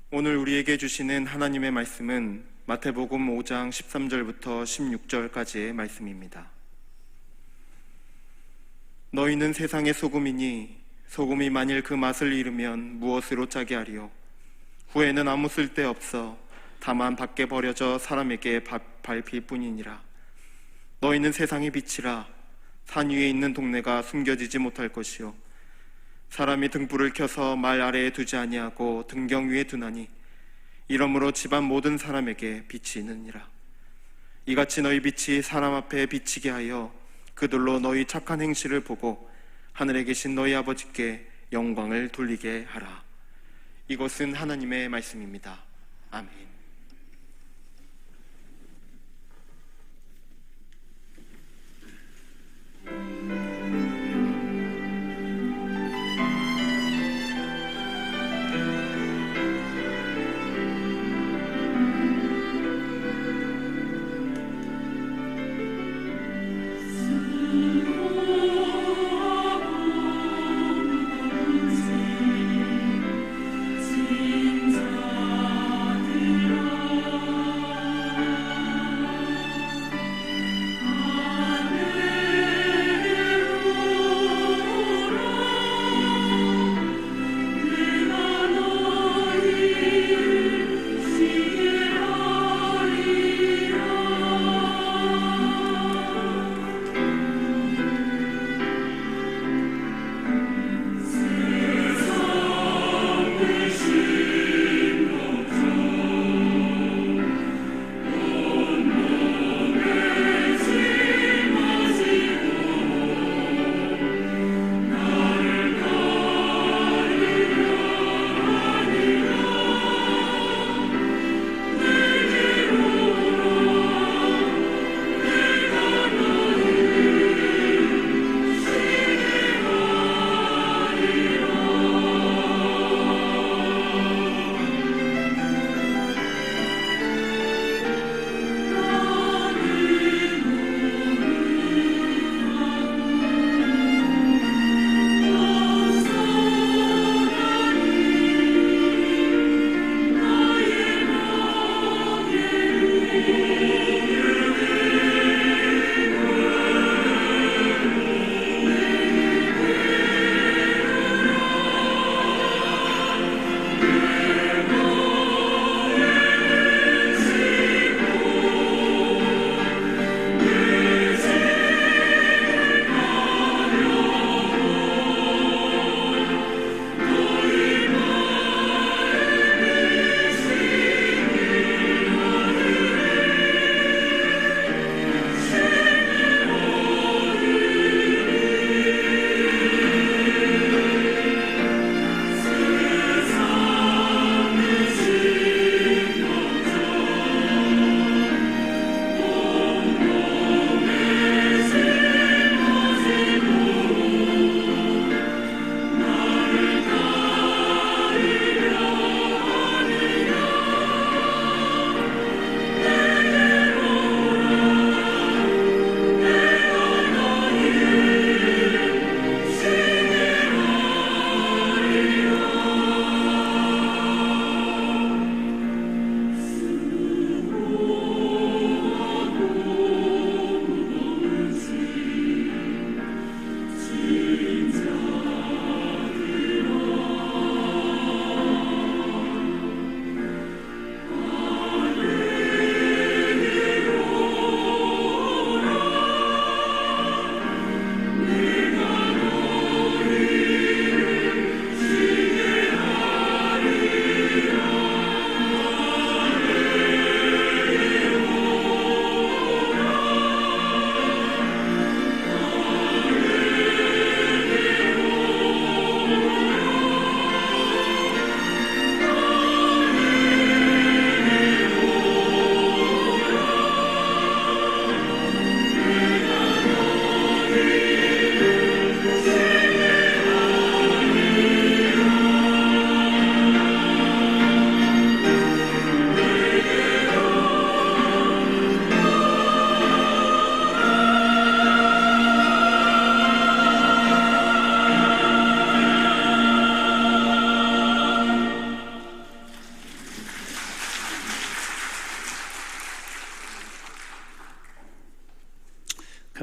오늘 우리에게 주시는 하나님의 말씀은 마태복음 5장 13절부터 16절까지의 말씀입니다. 너희는 세상의 소금이니 소금이 만일 그 맛을 잃으면 무엇으로 짜게 하리요? 후에는 아무 쓸데 없어 다만 밖에 버려져 사람에게 밟힐 뿐이니라. 너희는 세상의 빛이라. 산 위에 있는 동네가 숨겨지지 못할 것이요 사람이 등불을 켜서 말 아래에 두지 아니하고 등경 위에 두나니 이러므로 집안 모든 사람에게 빛이 있느니라. 이같이 너희 빛이 사람 앞에 비치게 하여 그들로 너희 착한 행실을 보고 하늘에 계신 너희 아버지께 영광을 돌리게 하라. 이것은 하나님의 말씀입니다. 아멘. 진자들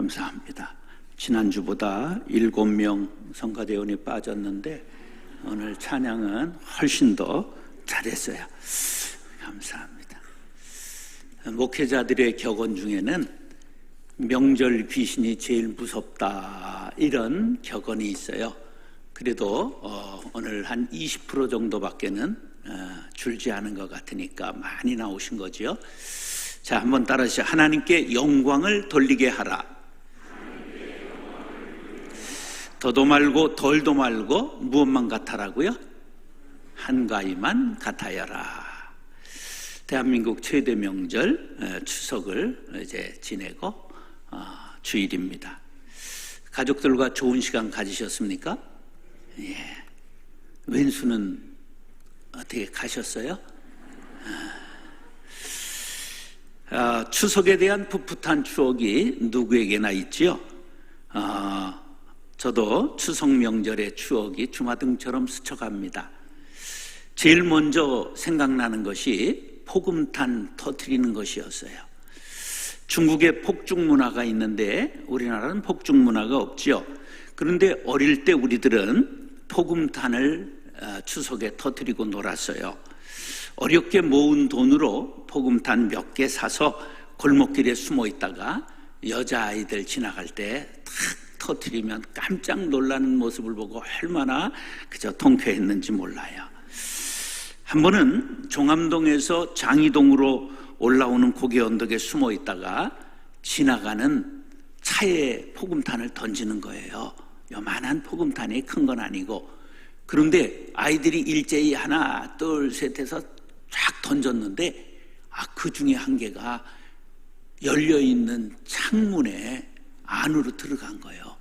감사합니다. 지난주보다 7명 성가대원이 빠졌는데 오늘 찬양은 훨씬 더 잘했어요. 감사합니다. 목회자들의 격언 중에는 명절 귀신이 제일 무섭다 이런 격언이 있어요. 그래도 오늘 한 20% 정도밖에는 줄지 않은 것 같으니까 많이 나오신 거죠. 자, 한번 따라하시죠. 하나님께 영광을 돌리게 하라. 더도 말고 덜도 말고 무엇만 같아라고요? 한가위만 같아여라. 대한민국 최대 명절 추석을 이제 지내고 주일입니다. 가족들과 좋은 시간 가지셨습니까? 예. 왼수는 어떻게 가셨어요? 추석에 대한 풋풋한 추억이 누구에게나 있지요. 저도 추석 명절의 추억이 주마등처럼 스쳐갑니다. 제일 먼저 생각나는 것이 포금탄 터뜨리는 것이었어요. 중국에 폭죽 문화가 있는데 우리나라는 폭죽 문화가 없지요. 그런데 어릴 때 우리들은 포금탄을 추석에 터뜨리고 놀았어요. 어렵게 모은 돈으로 포금탄 몇 개 사서 골목길에 숨어 있다가 여자아이들 지나갈 때 탁 터뜨리면 깜짝 놀라는 모습을 보고 얼마나 그저 통쾌했는지 몰라요. 한 번은 종암동에서 장이동으로 올라오는 고개 언덕에 숨어 있다가 지나가는 차에 포금탄을 던지는 거예요. 요만한 포금탄이 큰 건 아니고. 그런데 아이들이 일제히 하나 둘 셋 해서 쫙 던졌는데 그 중에 한 개가 열려있는 창문에 안으로 들어간 거예요.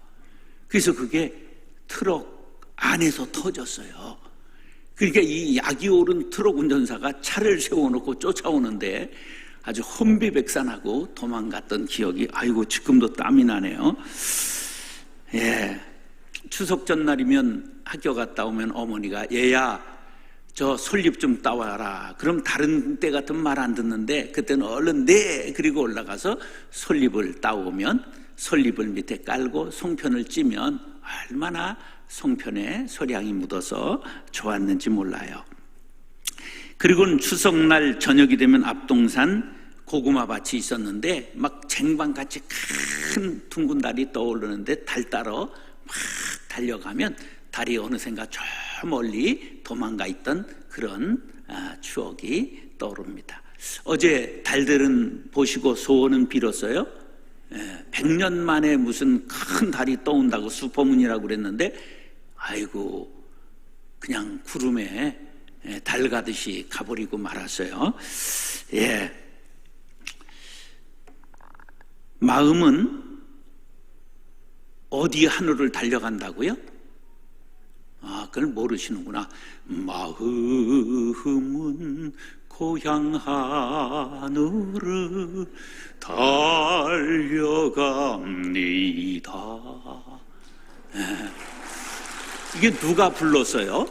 그래서 그게 트럭 안에서 터졌어요. 그러니까 이 약이 오른 트럭 운전사가 차를 세워놓고 쫓아오는데 아주 혼비백산하고 도망갔던 기억이 지금도 땀이 나네요. 예, 추석 전날이면 학교 갔다 오면 어머니가 얘야 저 솔잎 좀 따와라. 그럼 다른 때 같은 말 안 듣는데 그때는 얼른 네 그리고 올라가서 솔잎을 따오면 솔잎을 밑에 깔고 송편을 찌면 얼마나 송편에 소량이 묻어서 좋았는지 몰라요. 그리고는 추석날 저녁이 되면 앞동산 고구마 밭이 있었는데 막 쟁반같이 큰 둥근 달이 떠오르는데 달 따러 막 달려가면 달이 어느샌가 저 멀리 도망가 있던 그런 추억이 떠오릅니다. 어제 달들은 보시고 소원은 빌었어요? 100년 만에 무슨 큰 달이 떠온다고 슈퍼문이라고 그랬는데 그냥 구름에 달 가듯이 가버리고 말았어요. 예. 마음은 어디 하늘을 달려간다고요? 그걸 모르시는구나. 마음은 고향 하늘을 달려갑니다. 이게 누가 불렀어요?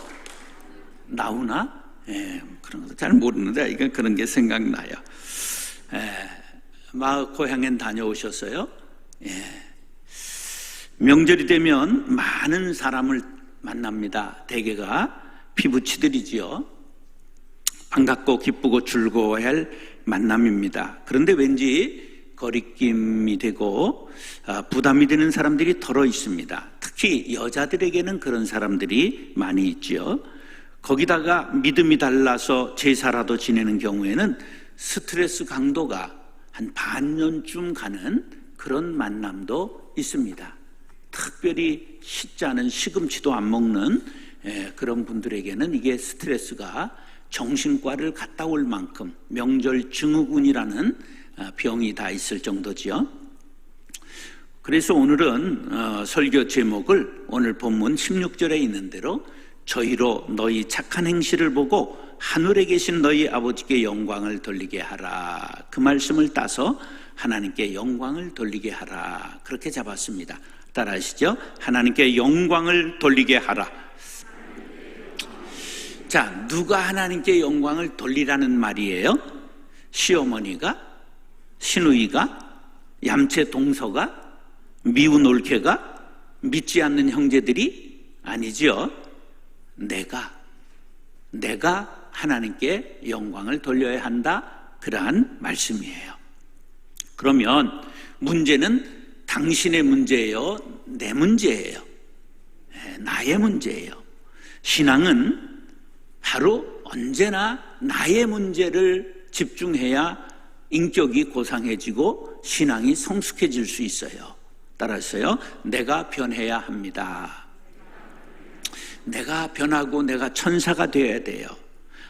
나오나? 그런 거 잘 모르는데 이건 그런 게 생각나요. 고향엔 다녀오셨어요? 명절이 되면 많은 사람을 만납니다. 대개가 피부치들이지요. 반갑고 기쁘고 즐거워야 할 만남입니다. 그런데 왠지 거리낌이 되고 부담이 되는 사람들이 덜어 있습니다. 특히 여자들에게는 그런 사람들이 많이 있지요. 거기다가 믿음이 달라서 제사라도 지내는 경우에는 스트레스 강도가 한 반년쯤 가는 그런 만남도 있습니다. 특별히 식자는 시금치도 안 먹는 그런 분들에게는 이게 스트레스가 정신과를 갔다 올 만큼 명절 증후군이라는 병이 다 있을 정도지요. 그래서 오늘은 설교 제목을 오늘 본문 16절에 있는 대로 저희로 너희 착한 행실을 보고 하늘에 계신 너희 아버지께 영광을 돌리게 하라. 그 말씀을 따서 하나님께 영광을 돌리게 하라. 그렇게 잡았습니다. 따라하시죠. 하나님께 영광을 돌리게 하라. 자, 누가 하나님께 영광을 돌리라는 말이에요? 시어머니가? 시누이가? 얌체 동서가? 미운 올케가? 믿지 않는 형제들이? 아니지요. 내가 하나님께 영광을 돌려야 한다, 그러한 말씀이에요. 그러면 문제는 당신의 문제예요, 내 문제예요? 나의 문제예요. 신앙은 바로 언제나 나의 문제를 집중해야 인격이 고상해지고 신앙이 성숙해질 수 있어요. 따라서요, 내가 변해야 합니다. 내가 변하고 내가 천사가 되어야 돼요.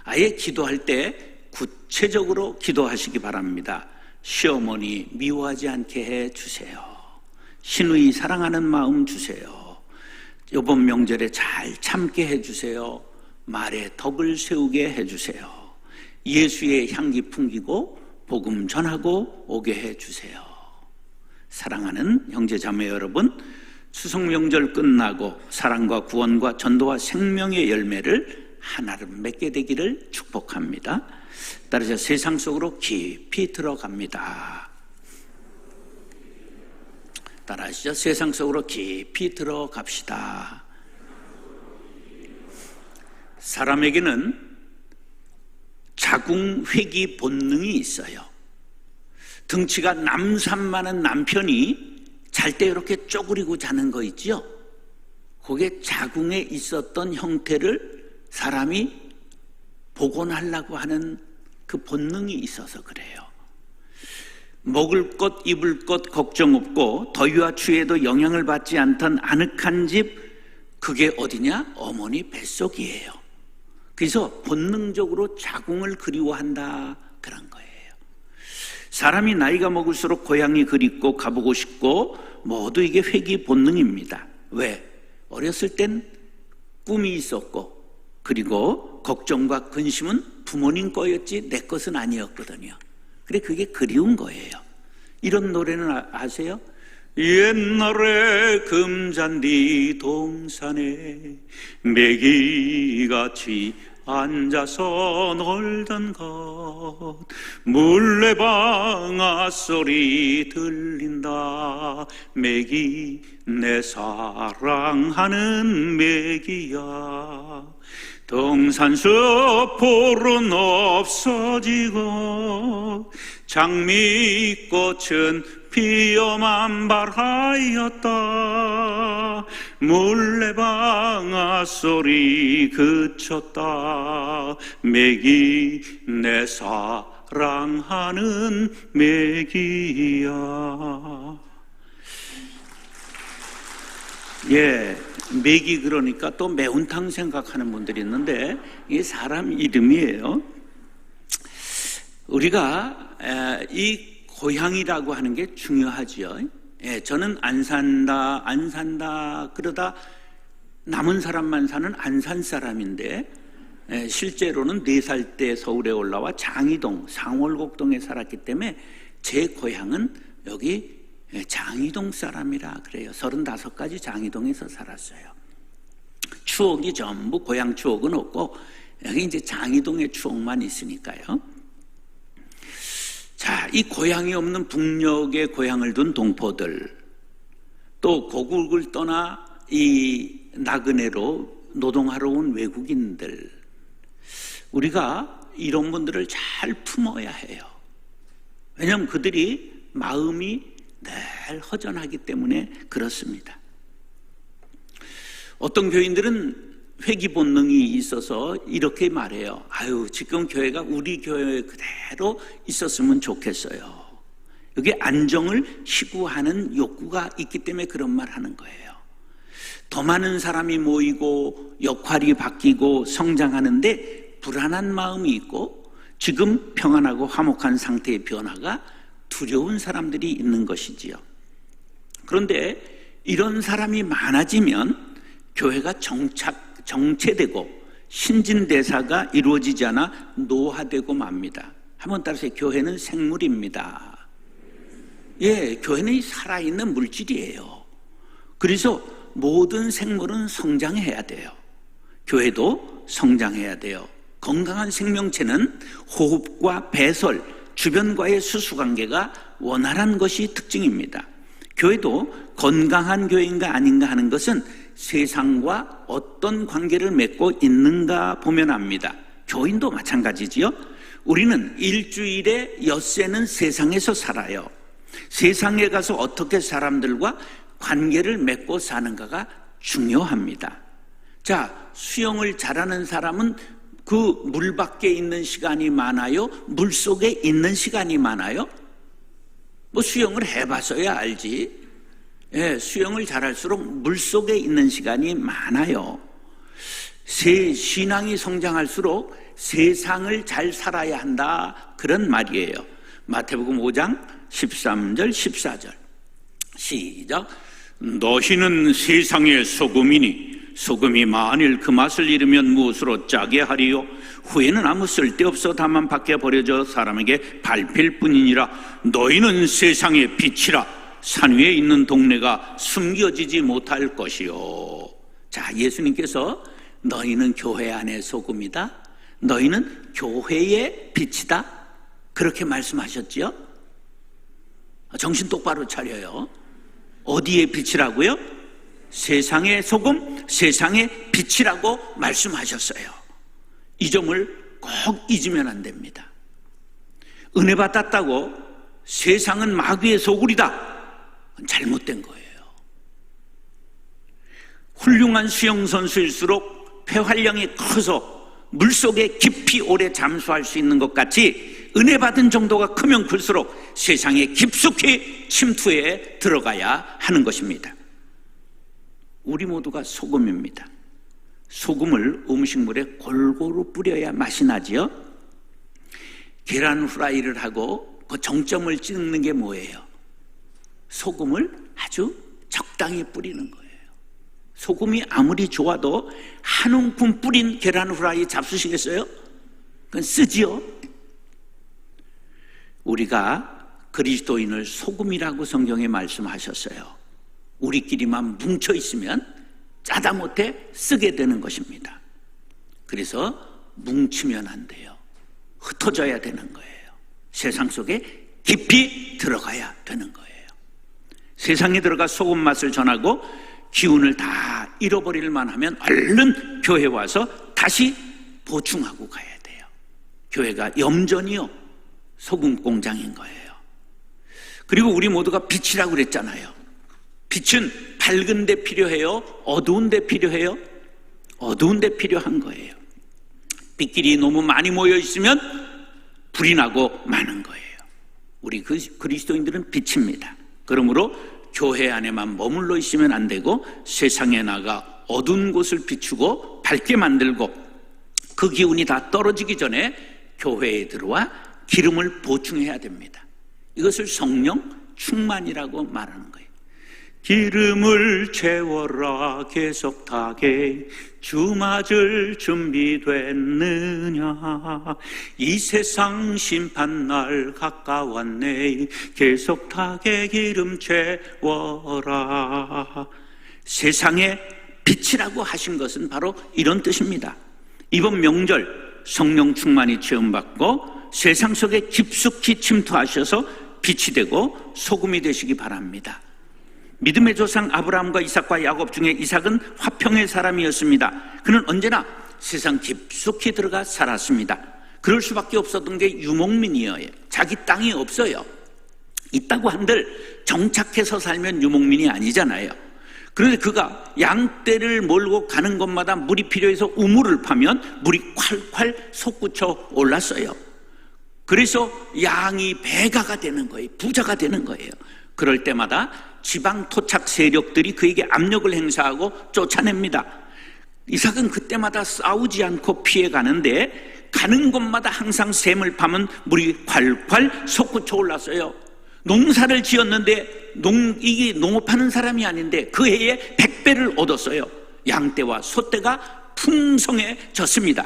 아예 기도할 때 구체적으로 기도하시기 바랍니다. 시어머니 미워하지 않게 해주세요. 시누이 사랑하는 마음 주세요. 이번 명절에 잘 참게 해주세요. 말에 덕을 세우게 해주세요. 예수의 향기 풍기고 복음 전하고 오게 해주세요. 사랑하는 형제자매 여러분, 추석 명절 끝나고 사랑과 구원과 전도와 생명의 열매를 하나름 맺게 되기를 축복합니다. 따라서 세상 속으로 깊이 들어갑니다. 따라하시죠. 세상 속으로 깊이 들어갑시다. 사람에게는 자궁회귀 본능이 있어요. 등치가 남산만한 남편이 잘 때 이렇게 쪼그리고 자는 거 있죠? 그게 자궁에 있었던 형태를 사람이 복원하려고 하는 그 본능이 있어서 그래요. 먹을 것 입을 것 걱정 없고 더위와 추위에도 영향을 받지 않던 아늑한 집, 그게 어디냐? 어머니 뱃속이에요. 그래서 본능적으로 자궁을 그리워한다, 그런 거예요. 사람이 나이가 먹을수록 고향이 그립고 가보고 싶고 모두 이게 회귀 본능입니다. 왜? 어렸을 땐 꿈이 있었고, 그리고 걱정과 근심은 부모님 거였지 내 것은 아니었거든요. 그래, 그게 그리운 거예요. 이런 노래는 아세요? 옛날에 금잔디 동산에 메기같이 앉아서 놀던 것, 물레방아 소리 들린다. 메기 내 사랑하는 메기야. 동산숲 푸른 없어지고 장미꽃은 피어만 발하였다. 물레방아 소리 그쳤다. 메기 내 사랑하는 메기야. 예, 메기 그러니까 또 매운탕 생각하는 분들이 있는데 이게 사람 이름이에요. 우리가 이 고향이라고 하는 게 중요하지요. 예, 저는 안 산다 그러다 남은 사람만 사는 안산 사람인데, 실제로는 4살 때 서울에 올라와 장이동, 상월곡동에 살았기 때문에 제 고향은 여기 장이동 사람이라 그래요. 35까지 장이동에서 살았어요. 추억이 전부 고향 추억은 없고 여기 이제 장이동의 추억만 있으니까요. 자, 이 고향이 없는 북녘에 고향을 둔 동포들, 또 고국을 떠나 이 나그네로 노동하러 온 외국인들, 우리가 이런 분들을 잘 품어야 해요. 왜냐하면 그들이 마음이 늘 허전하기 때문에 그렇습니다. 어떤 교인들은 회귀 본능이 있어서 이렇게 말해요. 아유, 지금 교회가 우리 교회 그대로 있었으면 좋겠어요. 여기 안정을 희구하는 욕구가 있기 때문에 그런 말 하는 거예요. 더 많은 사람이 모이고 역할이 바뀌고 성장하는데 불안한 마음이 있고 지금 평안하고 화목한 상태의 변화가 두려운 사람들이 있는 것이지요. 그런데 이런 사람이 많아지면 교회가 정체되고 신진대사가 이루어지지 않아 노화되고 맙니다. 한번 따라서 교회는 생물입니다. 예, 교회는 살아있는 물질이에요. 그래서 모든 생물은 성장해야 돼요. 교회도 성장해야 돼요. 건강한 생명체는 호흡과 배설, 주변과의 수수관계가 원활한 것이 특징입니다. 교회도 건강한 교회인가 아닌가 하는 것은 세상과 어떤 관계를 맺고 있는가 보면 압니다. 교인도 마찬가지지요. 우리는 일주일에 엿새는 세상에서 살아요. 세상에 가서 어떻게 사람들과 관계를 맺고 사는가가 중요합니다. 자, 수영을 잘하는 사람은 그 물 밖에 있는 시간이 많아요? 물 속에 있는 시간이 많아요? 뭐 수영을 해봐서야 알지. 예, 수영을 잘할수록 물 속에 있는 시간이 많아요. 신앙이 성장할수록 세상을 잘 살아야 한다, 그런 말이에요. 마태복음 5장 13절 14절 시작. 너희는 세상의 소금이니 소금이 만일 그 맛을 잃으면 무엇으로 짜게 하리요? 후에는 아무 쓸데없어 다만 밖에 버려져 사람에게 밟힐 뿐이니라. 너희는 세상의 빛이라. 산 위에 있는 동네가 숨겨지지 못할 것이요. 자, 예수님께서 너희는 교회 안의 소금이다, 너희는 교회의 빛이다, 그렇게 말씀하셨죠? 정신 똑바로 차려요. 어디의 빛이라고요? 세상의 소금, 세상의 빛이라고 말씀하셨어요. 이 점을 꼭 잊으면 안 됩니다. 은혜 받았다고 세상은 마귀의 소굴이다, 그건 잘못된 거예요. 훌륭한 수영선수일수록 폐활량이 커서 물속에 깊이 오래 잠수할 수 있는 것 같이 은혜 받은 정도가 크면 클수록 세상에 깊숙이 침투해 들어가야 하는 것입니다. 우리 모두가 소금입니다. 소금을 음식물에 골고루 뿌려야 맛이 나지요. 계란 후라이를 하고 그 정점을 찍는 게 뭐예요? 소금을 아주 적당히 뿌리는 거예요. 소금이 아무리 좋아도 한 움큼 뿌린 계란 후라이 잡수시겠어요? 그건 쓰지요. 우리가 그리스도인을 소금이라고 성경에 말씀하셨어요. 우리끼리만 뭉쳐 있으면 짜다 못해 쓰게 되는 것입니다. 그래서 뭉치면 안 돼요. 흩어져야 되는 거예요. 세상 속에 깊이 들어가야 되는 거예요. 세상에 들어가 소금 맛을 전하고 기운을 다 잃어버릴 만하면 얼른 교회 와서 다시 보충하고 가야 돼요. 교회가 염전이요, 소금 공장인 거예요. 그리고 우리 모두가 빛이라고 그랬잖아요. 빛은 밝은 데 필요해요? 어두운 데 필요해요? 어두운 데 필요한 거예요. 빛끼리 너무 많이 모여 있으면 불이 나고 마는 거예요. 우리 그리스도인들은 빛입니다. 그러므로 교회 안에만 머물러 있으면 안 되고 세상에 나가 어두운 곳을 비추고 밝게 만들고 그 기운이 다 떨어지기 전에 교회에 들어와 기름을 보충해야 됩니다. 이것을 성령 충만이라고 말하는 거예요. 기름을 채워라 계속 타게 주 맞을 준비됐느냐 이 세상 심판날 가까웠네 계속 타게 기름 채워라. 세상의 빛이라고 하신 것은 바로 이런 뜻입니다. 이번 명절 성령 충만히 체험받고 세상 속에 깊숙이 침투하셔서 빛이 되고 소금이 되시기 바랍니다. 믿음의 조상 아브라함과 이삭과 야곱 중에 이삭은 화평의 사람이었습니다. 그는 언제나 세상 깊숙이 들어가 살았습니다. 그럴 수밖에 없었던 게 유목민이에요. 자기 땅이 없어요. 있다고 한들 정착해서 살면 유목민이 아니잖아요. 그런데 그가 양떼를 몰고 가는 곳마다 물이 필요해서 우물을 파면 물이 콸콸 솟구쳐 올랐어요. 그래서 양이 배가가 되는 거예요. 부자가 되는 거예요. 그럴 때마다 지방 토착 세력들이 그에게 압력을 행사하고 쫓아냅니다. 이삭은 그때마다 싸우지 않고 피해가는데 가는 곳마다 항상 샘을 파면 물이 콸콸 솟구쳐 올랐어요. 농사를 지었는데 이게 농업하는 사람이 아닌데 그 해에 100배를 얻었어요. 양떼와 소떼가 풍성해졌습니다.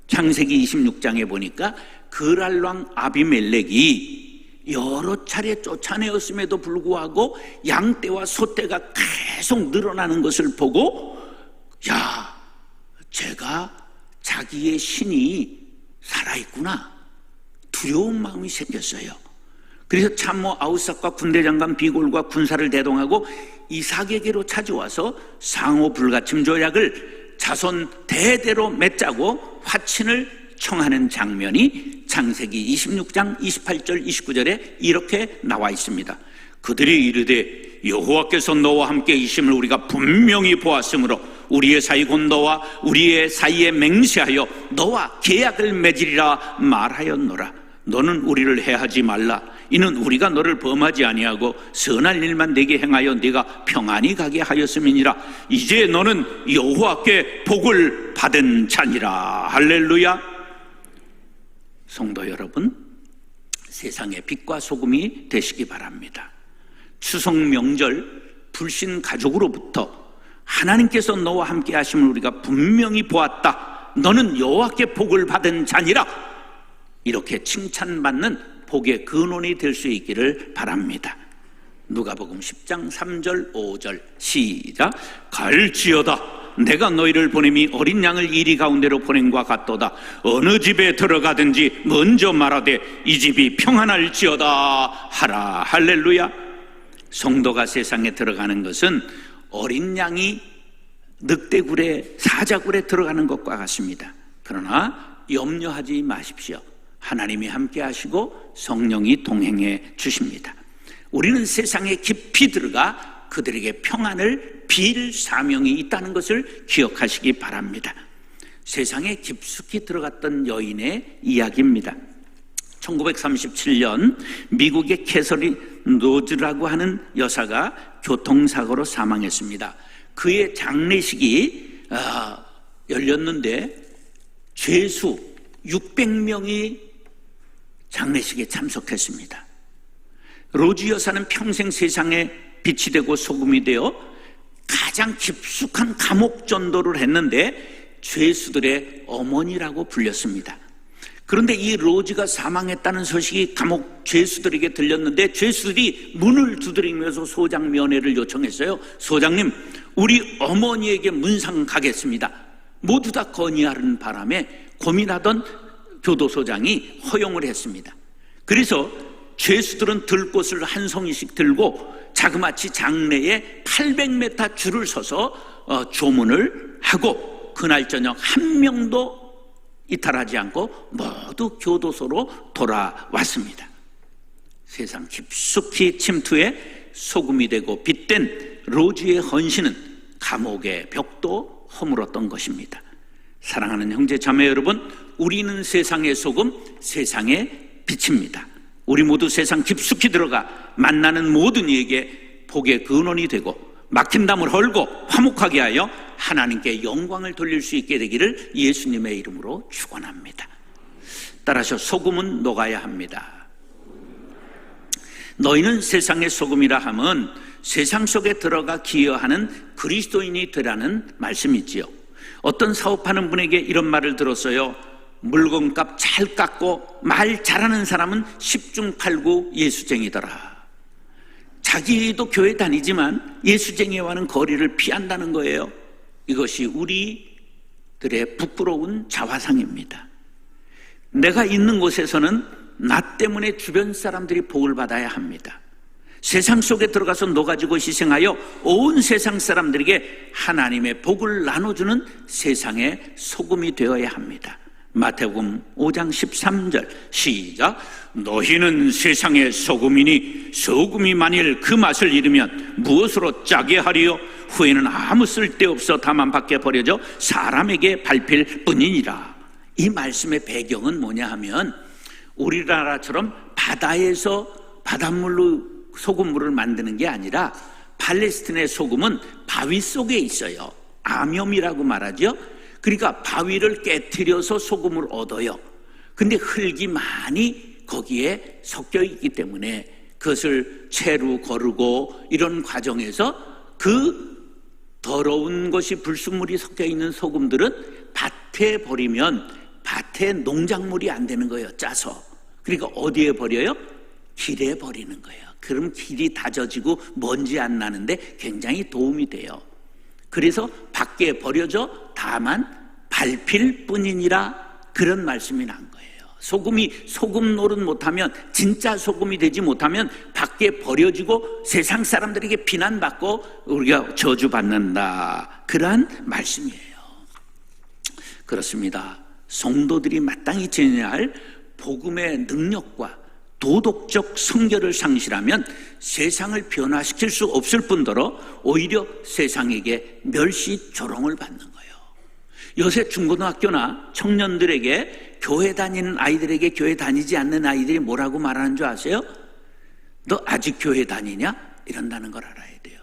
창세기 26장에 보니까 그랄왕 아비멜렉이 여러 차례 쫓아내었음에도 불구하고 양떼와 소떼가 계속 늘어나는 것을 보고 야, 제가 자기의 신이 살아있구나 두려운 마음이 생겼어요. 그래서 참모 아우삭과 군대장관 비골과 군사를 대동하고 이삭에게로 찾아와서 상호 불가침 조약을 자손 대대로 맺자고 화친을 청하는 장면이 창세기 26장 28절 29절에 이렇게 나와 있습니다. 그들이 이르되 여호와께서 너와 함께 이심을 우리가 분명히 보았으므로 우리의 사이 곧 너와 우리의 사이에 맹세하여 너와 계약을 맺으리라 말하였노라. 너는 우리를 해하지 말라. 이는 우리가 너를 범하지 아니하고 선한 일만 내게 행하여 네가 평안히 가게 하였음이니라. 이제 너는 여호와께 복을 받은 자니라. 할렐루야. 성도 여러분, 세상의 빛과 소금이 되시기 바랍니다. 추석 명절 불신 가족으로부터 하나님께서 너와 함께 하심을 우리가 분명히 보았다. 너는 여호와께 복을 받은 자니라. 이렇게 칭찬받는 복의 근원이 될 수 있기를 바랍니다. 누가복음 10장 3절 5절 시작. 갈지어다 내가 너희를 보냄이 어린 양을 이리 가운데로 보냄과 같도다. 어느 집에 들어가든지 먼저 말하되 이 집이 평안할지어다 하라. 할렐루야. 성도가 세상에 들어가는 것은 어린 양이 늑대굴에 사자굴에 들어가는 것과 같습니다. 그러나 염려하지 마십시오. 하나님이 함께 하시고 성령이 동행해 주십니다. 우리는 세상에 깊이 들어가 그들에게 평안을 빌 사명이 있다는 것을 기억하시기 바랍니다. 세상에 깊숙이 들어갔던 여인의 이야기입니다. 1937년 미국의 캐서린 로즈라고 하는 여사가 교통사고로 사망했습니다. 그의 장례식이 열렸는데 죄수 600명이 장례식에 참석했습니다. 로즈 여사는 평생 세상에 빛이 되고 소금이 되어 가장 깊숙한 감옥 전도를 했는데 죄수들의 어머니라고 불렸습니다. 그런데 이 로즈가 사망했다는 소식이 감옥 죄수들에게 들렸는데 죄수들이 문을 두드리면서 소장 면회를 요청했어요. 소장님, 우리 어머니에게 문상 가겠습니다. 모두 다 건의하는 바람에 고민하던 교도소장이 허용을 했습니다. 그래서 죄수들은 들꽃을 한 송이씩 들고 자그마치 장례에 800m 줄을 서서 조문을 하고 그날 저녁 한 명도 이탈하지 않고 모두 교도소로 돌아왔습니다. 세상 깊숙이 침투해 소금이 되고 빛된 로즈의 헌신은 감옥의 벽도 허물었던 것입니다. 사랑하는 형제 자매 여러분, 우리는 세상의 소금, 세상의 빛입니다. 우리 모두 세상 깊숙이 들어가 만나는 모든 이에게 복의 근원이 되고 막힌 담을 헐고 화목하게 하여 하나님께 영광을 돌릴 수 있게 되기를 예수님의 이름으로 축원합니다. 따라서 소금은 녹아야 합니다. 너희는 세상의 소금이라 함은 세상 속에 들어가 기여하는 그리스도인이 되라는 말씀이지요. 어떤 사업하는 분에게 이런 말을 들었어요. 물건값 잘 깎고 말 잘하는 사람은 10중 8구 예수쟁이더라. 자기도 교회 다니지만 예수쟁이와는 거리를 피한다는 거예요. 이것이 우리들의 부끄러운 자화상입니다. 내가 있는 곳에서는 나 때문에 주변 사람들이 복을 받아야 합니다. 세상 속에 들어가서 녹아지고 희생하여 온 세상 사람들에게 하나님의 복을 나눠주는 세상의 소금이 되어야 합니다. 마태복음 5장 13절 시작. 너희는 세상의 소금이니 소금이 만일 그 맛을 잃으면 무엇으로 짜게 하리요? 후에는 아무 쓸데없어 다만 밖에 버려져 사람에게 밟힐 뿐이니라. 이 말씀의 배경은 뭐냐 하면 우리나라처럼 바다에서 바닷물로 소금물을 만드는 게 아니라 팔레스틴의 소금은 바위 속에 있어요. 암염이라고 말하죠. 그러니까 바위를 깨트려서 소금을 얻어요. 근데 흙이 많이 거기에 섞여 있기 때문에 그것을 채로 거르고 이런 과정에서 그 더러운 것이 불순물이 섞여 있는 소금들은 밭에 버리면 밭에 농작물이 안 되는 거예요. 짜서. 그러니까 어디에 버려요? 길에 버리는 거예요. 그럼 길이 다져지고 먼지 안 나는데 굉장히 도움이 돼요. 그래서 밖에 버려져 다만 밟힐 뿐이니라, 그런 말씀이 난 거예요. 소금이 소금 노릇 못하면, 진짜 소금이 되지 못하면 밖에 버려지고 세상 사람들에게 비난받고 우리가 저주받는다. 그러한 말씀이에요. 그렇습니다. 성도들이 마땅히 지녀야 할 복음의 능력과 도덕적 성결을 상실하면 세상을 변화시킬 수 없을 뿐더러 오히려 세상에게 멸시 조롱을 받는 거예요. 요새 중고등학교나 청년들에게, 교회 다니는 아이들에게 교회 다니지 않는 아이들이 뭐라고 말하는 줄 아세요? 너 아직 교회 다니냐? 이런다는 걸 알아야 돼요.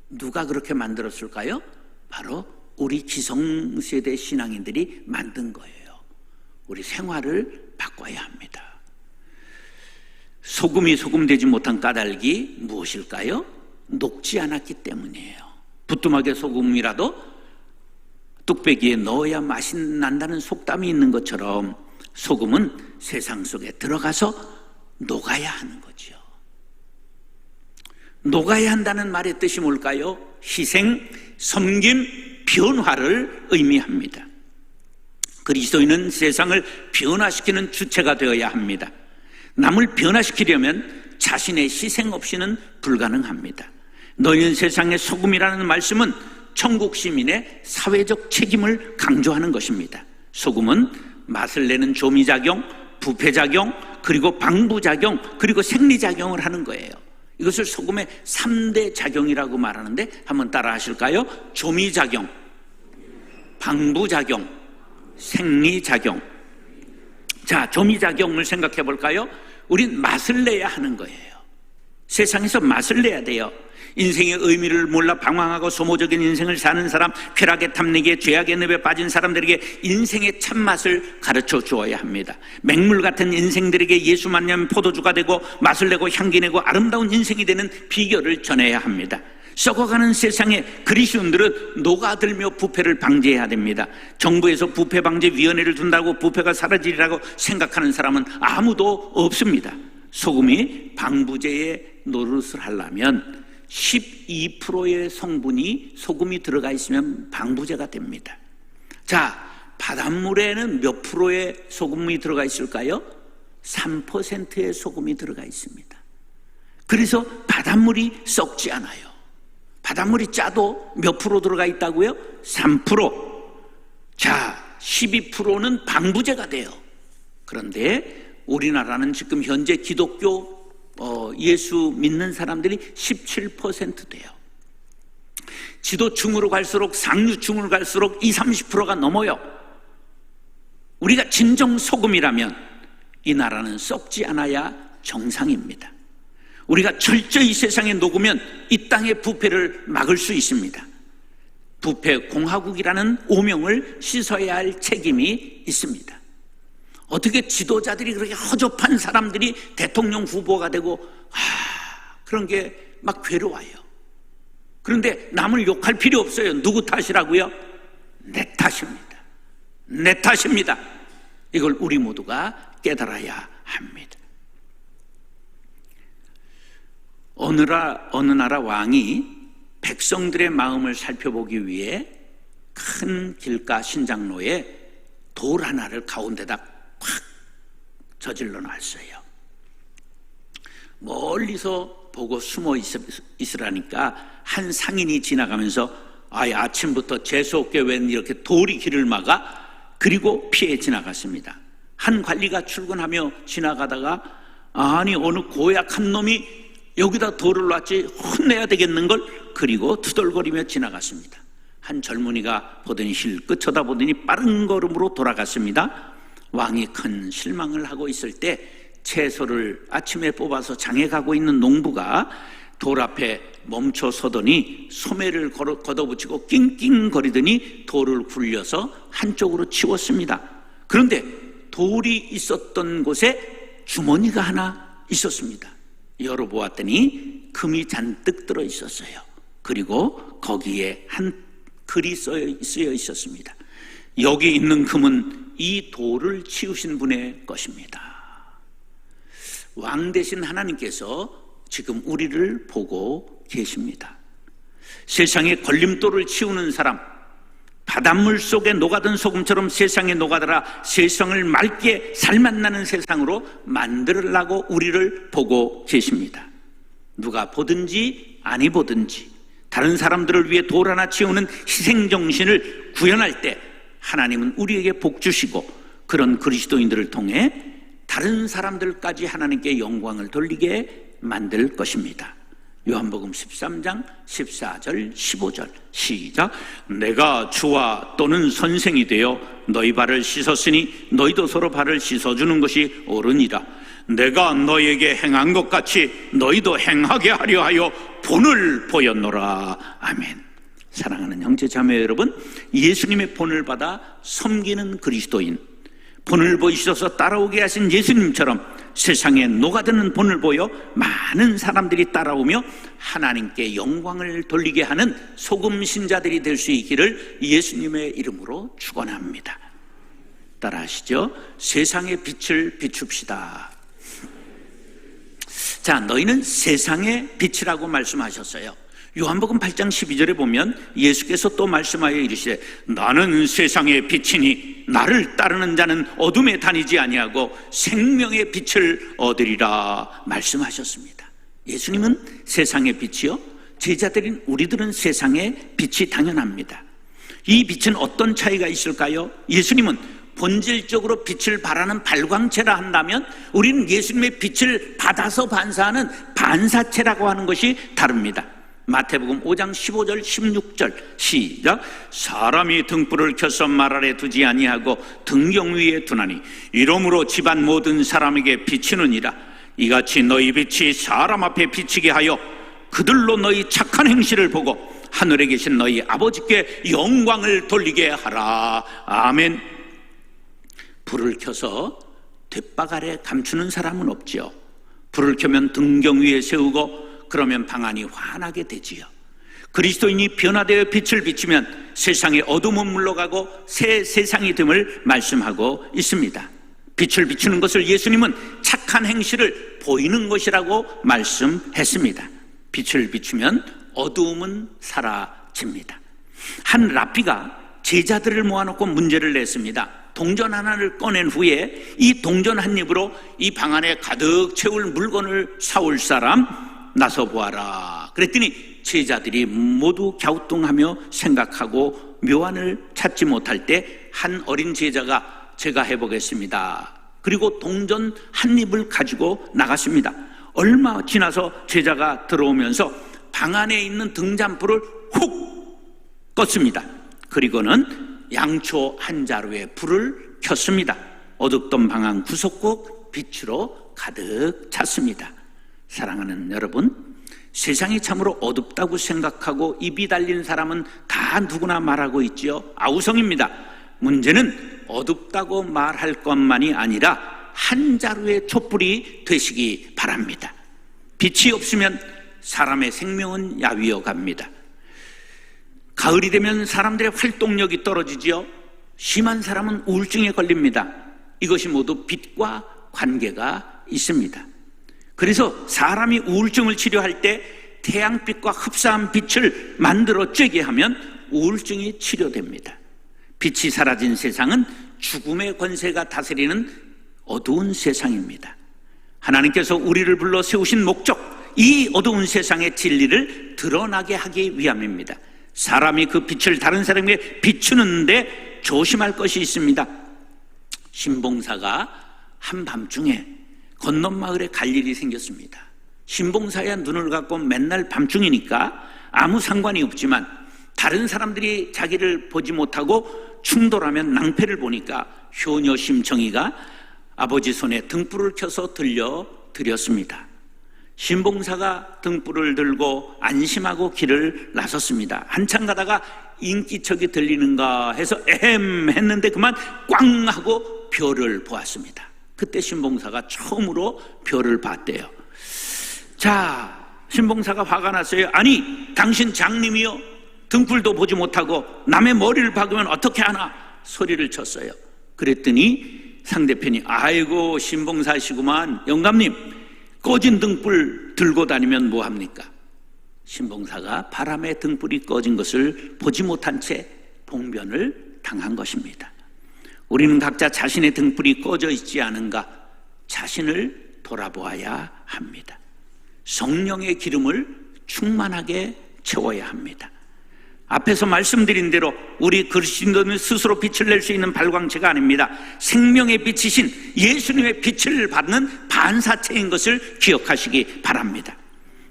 누가 그렇게 만들었을까요? 바로 우리 기성세대 신앙인들이 만든 거예요. 우리 생활을 바꿔야 합니다. 소금이 소금되지 못한 까닭이 무엇일까요? 녹지 않았기 때문이에요. 부뚜막에 소금이라도 뚝배기에 넣어야 맛이 난다는 속담이 있는 것처럼 소금은 세상 속에 들어가서 녹아야 하는 거죠. 녹아야 한다는 말의 뜻이 뭘까요? 희생, 섬김, 변화를 의미합니다. 그리스도인은 세상을 변화시키는 주체가 되어야 합니다. 남을 변화시키려면 자신의 희생 없이는 불가능합니다. 너희는 세상의 소금이라는 말씀은 천국 시민의 사회적 책임을 강조하는 것입니다. 소금은 맛을 내는 조미작용, 부패작용, 그리고 방부작용, 그리고 생리작용을 하는 거예요. 이것을 소금의 3대 작용이라고 말하는데 한번 따라 하실까요? 조미작용, 방부작용, 생리작용. 자, 조미작용을 생각해 볼까요? 우린 맛을 내야 하는 거예요. 세상에서 맛을 내야 돼요. 인생의 의미를 몰라 방황하고 소모적인 인생을 사는 사람, 쾌락의 탐닉에 죄악의 늪에 빠진 사람들에게 인생의 참맛을 가르쳐 주어야 합니다. 맹물 같은 인생들에게 예수 만나면 포도주가 되고 맛을 내고 향기 내고 아름다운 인생이 되는 비결을 전해야 합니다. 썩어가는 세상에 그리스도인들은 녹아들며 부패를 방지해야 됩니다. 정부에서 부패방지위원회를 둔다고 부패가 사라지리라고 생각하는 사람은 아무도 없습니다. 소금이 방부제의 노릇을 하려면 12%의 성분이 소금이 들어가 있으면 방부제가 됩니다. 자, 바닷물에는 몇 프로의 소금이 들어가 있을까요? 3%의 소금이 들어가 있습니다. 그래서 바닷물이 썩지 않아요. 바닷물이 짜도 몇 프로 들어가 있다고요? 3%. 자, 12%는 방부제가 돼요. 그런데 우리나라는 지금 현재 기독교 예수 믿는 사람들이 17% 돼요. 지도층으로 갈수록, 상류층으로 갈수록 20, 30%가 넘어요. 우리가 진정 소금이라면 이 나라는 썩지 않아야 정상입니다. 우리가 철저히 세상에 녹으면 이 땅의 부패를 막을 수 있습니다. 부패 공화국이라는 오명을 씻어야 할 책임이 있습니다. 어떻게 지도자들이 그렇게 허접한 사람들이 대통령 후보가 되고 그런 게 막 괴로워요. 그런데 남을 욕할 필요 없어요. 누구 탓이라고요? 내 탓입니다. 내 탓입니다. 이걸 우리 모두가 깨달아야 합니다. 어느 나라 왕이 백성들의 마음을 살펴보기 위해 큰 길가 신장로에 돌 하나를 가운데다 팍 저질러 놨어요. 멀리서 보고 숨어 있으라니까 한 상인이 지나가면서 아침부터 재수없게 웬 이렇게 돌이 길을 막아? 그리고 피해 지나갔습니다. 한 관리가 출근하며 지나가다가 아니 어느 고약한 놈이 여기다 돌을 놨지 혼내야 되겠는걸? 그리고 투덜거리며 지나갔습니다. 한 젊은이가 보더니 힐끗 쳐다보더니 빠른 걸음으로 돌아갔습니다. 왕이 큰 실망을 하고 있을 때 채소를 아침에 뽑아서 장에 가고 있는 농부가 돌 앞에 멈춰 서더니 소매를 걷어붙이고 낑낑거리더니 돌을 굴려서 한쪽으로 치웠습니다. 그런데 돌이 있었던 곳에 주머니가 하나 있었습니다. 열어보았더니 금이 잔뜩 들어 있었어요. 그리고 거기에 한 글이 쓰여 있었습니다. 여기 있는 금은 이 돌을 치우신 분의 것입니다. 왕 대신 하나님께서 지금 우리를 보고 계십니다. 세상의 걸림돌을 치우는 사람, 바닷물 속에 녹아든 소금처럼 세상에 녹아들어 세상을 맑게 살맛 나는 세상으로 만들려고 우리를 보고 계십니다. 누가 보든지 아니 보든지 다른 사람들을 위해 돌 하나 치우는 희생정신을 구현할 때 하나님은 우리에게 복 주시고 그런 그리스도인들을 통해 다른 사람들까지 하나님께 영광을 돌리게 만들 것입니다. 요한복음 13장 14절 15절 시작. 내가 주와 또는 선생이 되어 너희 발을 씻었으니 너희도 서로 발을 씻어주는 것이 옳으니라. 내가 너희에게 행한 것 같이 너희도 행하게 하려 하여 본을 보였노라. 아멘. 사랑하는 형제 자매 여러분, 예수님의 본을 받아 섬기는 그리스도인, 본을 보이셔서 따라오게 하신 예수님처럼 세상에 녹아드는 본을 보여 많은 사람들이 따라오며 하나님께 영광을 돌리게 하는 소금 신자들이 될 수 있기를 예수님의 이름으로 축원합니다. 따라하시죠. 세상의 빛을 비춥시다. 자, 너희는 세상의 빛이라고 말씀하셨어요. 요한복음 8장 12절에 보면 예수께서 또 말씀하여 이르시되 나는 세상의 빛이니 나를 따르는 자는 어둠에 다니지 아니하고 생명의 빛을 얻으리라 말씀하셨습니다. 예수님은 세상의 빛이요, 제자들인 우리들은 세상의 빛이 당연합니다. 이 빛은 어떤 차이가 있을까요? 예수님은 본질적으로 빛을 발하는 발광체라 한다면 우리는 예수님의 빛을 받아서 반사하는 반사체라고 하는 것이 다릅니다. 마태복음 5장 15절 16절 시작. 사람이 등불을 켜서 말 아래 두지 아니하고 등경 위에 두나니 이러므로 집안 모든 사람에게 비치느니라. 이같이 너희 빛이 사람 앞에 비치게 하여 그들로 너희 착한 행실을 보고 하늘에 계신 너희 아버지께 영광을 돌리게 하라. 아멘. 불을 켜서 뒷박 아래 감추는 사람은 없지요. 불을 켜면 등경 위에 세우고 그러면 방안이 환하게 되지요. 그리스도인이 변화되어 빛을 비추면 세상의 어둠은 물러가고 새 세상이 됨을 말씀하고 있습니다. 빛을 비추는 것을 예수님은 착한 행실을 보이는 것이라고 말씀했습니다. 빛을 비추면 어두움은 사라집니다. 한 랍비가 제자들을 모아놓고 문제를 냈습니다. 동전 하나를 꺼낸 후에 이 동전 한 입으로 이 방 안에 가득 채울 물건을 사올 사람 나서 보아라. 그랬더니 제자들이 모두 갸우뚱하며 생각하고 묘안을 찾지 못할 때 한 어린 제자가 제가 해보겠습니다. 그리고 동전 한 입을 가지고 나갔습니다. 얼마 지나서 제자가 들어오면서 방 안에 있는 등잔불을 훅 껐습니다. 그리고는 양초 한 자루에 불을 켰습니다. 어둡던 방 안 구석국 빛으로 가득 찼습니다. 사랑하는 여러분, 세상이 참으로 어둡다고 생각하고 입이 달린 사람은 다 누구나 말하고 있지요. 아우성입니다. 문제는 어둡다고 말할 것만이 아니라 한 자루의 촛불이 되시기 바랍니다. 빛이 없으면 사람의 생명은 야위어 갑니다. 가을이 되면 사람들의 활동력이 떨어지지요. 심한 사람은 우울증에 걸립니다. 이것이 모두 빛과 관계가 있습니다. 그래서 사람이 우울증을 치료할 때 태양빛과 흡사한 빛을 만들어 쬐게 하면 우울증이 치료됩니다. 빛이 사라진 세상은 죽음의 권세가 다스리는 어두운 세상입니다. 하나님께서 우리를 불러 세우신 목적, 이 어두운 세상의 진리를 드러나게 하기 위함입니다. 사람이 그 빛을 다른 사람에게 비추는데 조심할 것이 있습니다. 신봉사가 한밤중에 건넌 마을에 갈 일이 생겼습니다. 신봉사야 눈을 감고 맨날 밤중이니까 아무 상관이 없지만 다른 사람들이 자기를 보지 못하고 충돌하면 낭패를 보니까 효녀 심청이가 아버지 손에 등불을 켜서 들려드렸습니다. 신봉사가 등불을 들고 안심하고 길을 나섰습니다. 한참 가다가 인기척이 들리는가 해서 에헴 했는데 그만 꽝 하고 별을 보았습니다. 그때 신봉사가 처음으로 별을 봤대요. 자, 신봉사가 화가 났어요. 아니, 당신 장님이요, 등불도 보지 못하고 남의 머리를 박으면 어떻게 하나 소리를 쳤어요. 그랬더니 상대편이 아이고 신봉사시구만, 영감님 꺼진 등불 들고 다니면 뭐합니까? 신봉사가 바람에 등불이 꺼진 것을 보지 못한 채 봉변을 당한 것입니다. 우리는 각자 자신의 등불이 꺼져 있지 않은가 자신을 돌아보아야 합니다. 성령의 기름을 충만하게 채워야 합니다. 앞에서 말씀드린 대로 우리 그리스도인은 스스로 빛을 낼 수 있는 발광체가 아닙니다. 생명의 빛이신 예수님의 빛을 받는 반사체인 것을 기억하시기 바랍니다.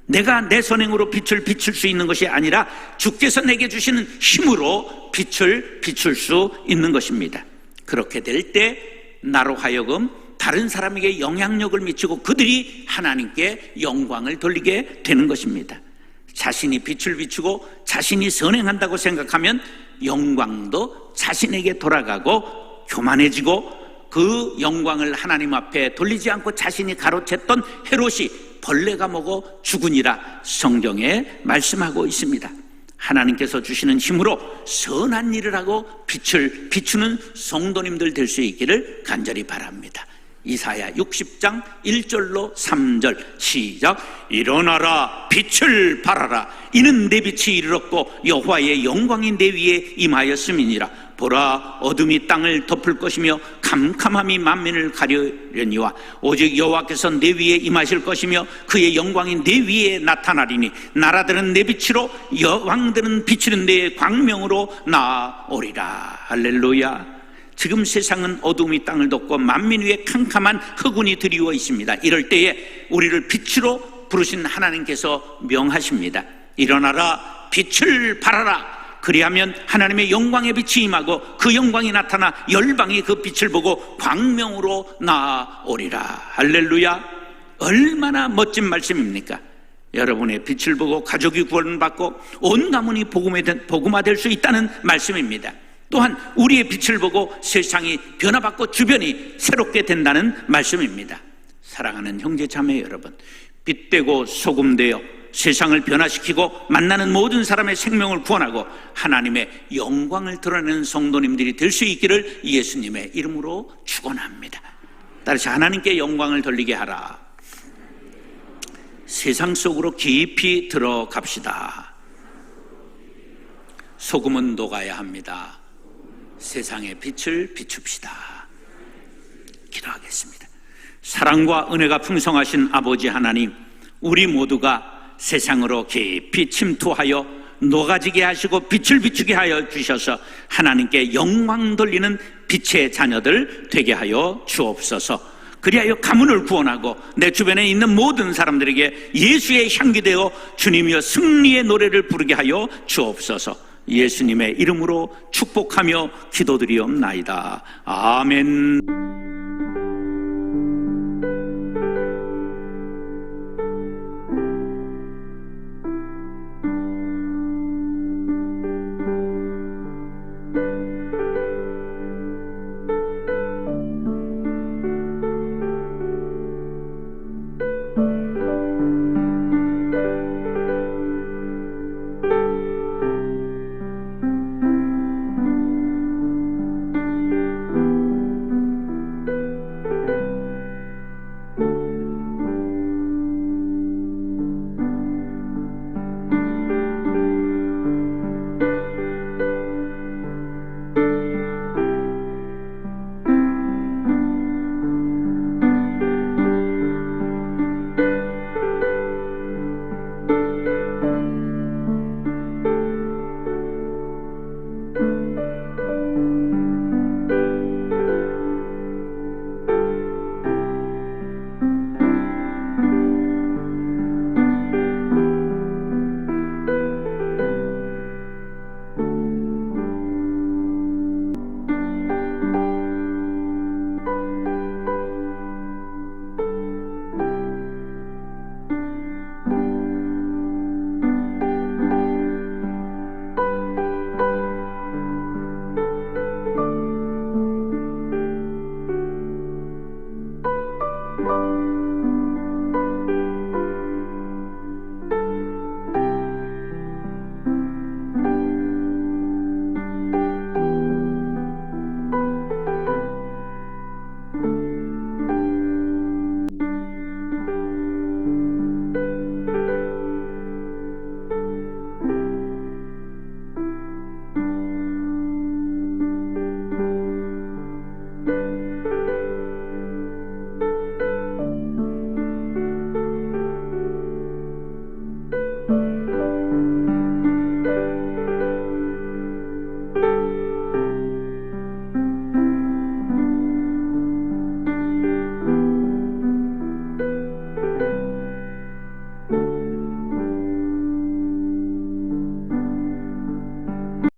내가 내 선행으로 빛을 비출 수 있는 것이 아니라 주께서 내게 주시는 힘으로 빛을 비출 수 있는 것입니다. 그렇게 될 때 나로 하여금 다른 사람에게 영향력을 미치고 그들이 하나님께 영광을 돌리게 되는 것입니다. 자신이 빛을 비추고 자신이 선행한다고 생각하면 영광도 자신에게 돌아가고 교만해지고 그 영광을 하나님 앞에 돌리지 않고 자신이 가로챘던 헤롯이 벌레가 먹어 죽으니라 성경에 말씀하고 있습니다. 하나님께서 주시는 힘으로 선한 일을 하고 빛을 비추는 성도님들 될 수 있기를 간절히 바랍니다. 이사야 60장 1절로 3절 시작. 일어나라 빛을 발하라 이는 내 빛이 이르렀고 여호와의 영광이 내 위에 임하였음이니라. 보라 어둠이 땅을 덮을 것이며 캄캄함이 만민을 가려려니와 오직 여호와께서 내 위에 임하실 것이며 그의 영광이 내 위에 나타나리니 나라들은 내 빛으로 여왕들은 비치는 내 광명으로 나아오리라. 할렐루야. 지금 세상은 어둠이 땅을 덮고 만민 위에 캄캄한 흑운이 드리워 있습니다. 이럴 때에 우리를 빛으로 부르신 하나님께서 명하십니다. 일어나라 빛을 발하라. 그리하면 하나님의 영광의 빛이 임하고 그 영광이 나타나 열방이 그 빛을 보고 광명으로 나아오리라. 할렐루야. 얼마나 멋진 말씀입니까? 여러분의 빛을 보고 가족이 구원받고 온 가문이 복음화될 수 있다는 말씀입니다. 또한 우리의 빛을 보고 세상이 변화받고 주변이 새롭게 된다는 말씀입니다. 사랑하는 형제 자매 여러분, 빛되고 소금되어 세상을 변화시키고 만나는 모든 사람의 생명을 구원하고 하나님의 영광을 드러내는 성도님들이 될 수 있기를 예수님의 이름으로 축원합니다. 따라서 하나님께 영광을 돌리게 하라. 세상 속으로 깊이 들어갑시다. 소금은 녹아야 합니다. 세상의 빛을 비춥시다. 기도하겠습니다. 사랑과 은혜가 풍성하신 아버지 하나님, 우리 모두가 세상으로 깊이 침투하여 녹아지게 하시고 빛을 비추게 하여 주셔서 하나님께 영광 돌리는 빛의 자녀들 되게 하여 주옵소서. 그리하여 가문을 구원하고 내 주변에 있는 모든 사람들에게 예수의 향기 되어 주님이여 승리의 노래를 부르게 하여 주옵소서. 예수님의 이름으로 축복하며 기도드리옵나이다. 아멘.